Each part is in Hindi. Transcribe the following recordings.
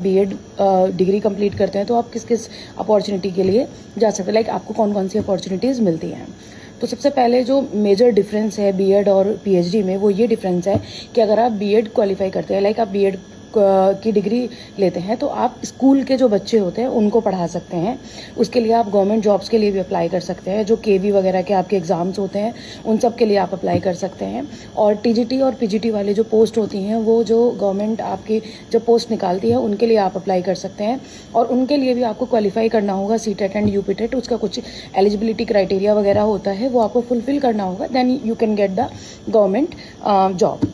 बीएड डिग्री कंप्लीट करते हैं तो आप किस किस अपॉर्चुनिटी के लिए जा सकते हैं, लाइक आपको कौन कौन सी अपॉर्चुनिटीज़ मिलती हैं। तो सबसे पहले जो मेजर डिफरेंस है बीएड और पीएचडी में वो ये डिफरेंस है कि अगर आप बीएड क्वालिफाई करते हैं, लाइक आप बीएड की डिग्री लेते हैं तो आप स्कूल के जो बच्चे होते हैं उनको पढ़ा सकते हैं। उसके लिए आप गवर्नमेंट जॉब्स के लिए भी अप्लाई कर सकते हैं, जो केवी वगैरह के आपके एग्ज़ाम्स होते हैं उन सब के लिए आप अप्लाई कर सकते हैं। और टीजीटी और पीजीटी वाले जो पोस्ट होती हैं वो जो गवर्नमेंट आपकी जब पोस्ट निकालती है उनके लिए आप अप्लाई कर सकते हैं। और उनके लिए भी आपको क्वालिफाई करना होगा सीटेट एंड यूपीटेट, उसका कुछ एलिजिबिलिटी क्राइटेरिया वगैरह होता है वो आपको फुलफिल करना होगा, then you can get the government job.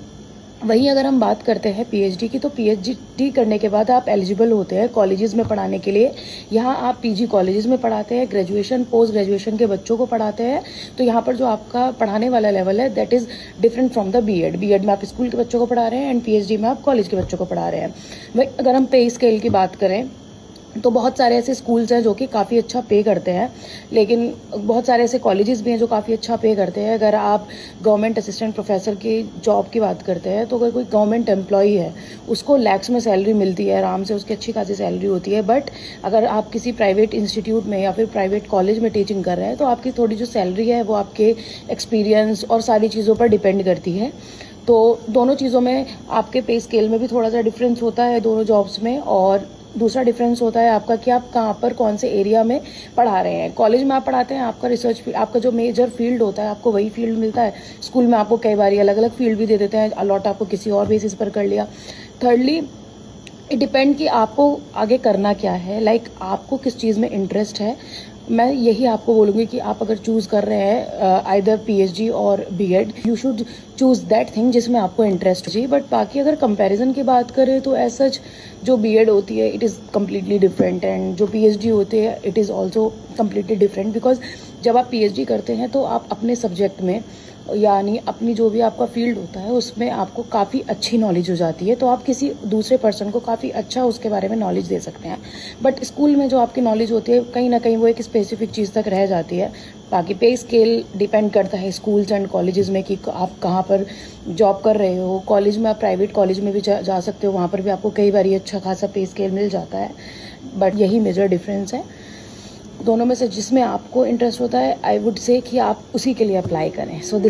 वहीं अगर हम बात करते हैं पीएचडी की, तो पीएचडी करने के बाद आप एलिजिबल होते हैं कॉलेजेस में पढ़ाने के लिए। यहाँ आप पीजी कॉलेजेस में पढ़ाते हैं, ग्रेजुएशन पोस्ट ग्रेजुएशन के बच्चों को पढ़ाते हैं। तो यहाँ पर जो आपका पढ़ाने वाला लेवल है that is different from the BEd. BEd में आप स्कूल के बच्चों को पढ़ा रहे हैं एंड पीएचडी में आप कॉलेज के बच्चों को पढ़ा रहे हैं। वही अगर हम पे स्केल की बात करें तो बहुत सारे ऐसे स्कूल्स हैं जो कि काफ़ी अच्छा पे करते हैं, लेकिन बहुत सारे ऐसे कॉलेजेस भी हैं जो काफ़ी अच्छा पे करते हैं। अगर आप गवर्नमेंट असिस्टेंट प्रोफेसर की जॉब की बात करते हैं तो अगर कोई गवर्नमेंट एम्प्लॉई है उसको लैक्स में सैलरी मिलती है, आराम से उसकी अच्छी खासी सैलरी होती है। बट अगर आप किसी प्राइवेट इंस्टीट्यूट में या फिर प्राइवेट कॉलेज में टीचिंग कर रहे हैं तो आपकी थोड़ी जो सैलरी है वो आपके एक्सपीरियंस और सारी चीज़ों पर डिपेंड करती है। तो दोनों चीज़ों में आपके पे स्केल में भी थोड़ा सा डिफरेंस होता है दोनों जॉब्स में। और दूसरा डिफरेंस होता है आपका कि आप कहाँ पर कौन से एरिया में पढ़ा रहे हैं। कॉलेज में आप पढ़ाते हैं, आपका रिसर्च आपका जो मेजर फील्ड होता है आपको वही फील्ड मिलता है। स्कूल में आपको कई बार अलग अलग फील्ड भी दे देते हैं, अलॉट आपको किसी और बेसिस पर कर लिया। थर्डली इट डिपेंड कि आपको आगे करना क्या है, लाइक आपको किस चीज़ में इंटरेस्ट है। मैं यही आपको बोलूँगी कि आप अगर चूज़ कर रहे हैं आइदर पीएचडी और BEd, you should choose that thing जिसमें आपको इंटरेस्ट जी। बट बाकी अगर कंपैरिजन की बात करें तो एज सच जो बीएड होती है it is completely different and जो पीएचडी होती है it is also completely different. Because जब आप पीएचडी करते हैं तो आप अपने सब्जेक्ट में यानी अपनी जो भी आपका फील्ड होता है उसमें आपको काफ़ी अच्छी नॉलेज हो जाती है, तो आप किसी दूसरे पर्सन को काफ़ी अच्छा उसके बारे में नॉलेज दे सकते हैं। बट स्कूल में जो आपकी नॉलेज होती है कहीं ना कहीं वो एक स्पेसिफिक चीज़ तक रह जाती है। बाकी पे स्केल डिपेंड करता है स्कूल्स एंड कॉलेजेस में कि आप कहाँ पर जॉब कर रहे हो। कॉलेज में आप प्राइवेट कॉलेज में भी जा सकते हो, वहाँ पर भी आपको कई बार अच्छा खासा पे स्केल मिल जाता है। बट यही मेजर डिफरेंस है दोनों में से। जिसमें आपको इंटरेस्ट होता है आई वुड से कि आप उसी के लिए अप्लाई करें। So this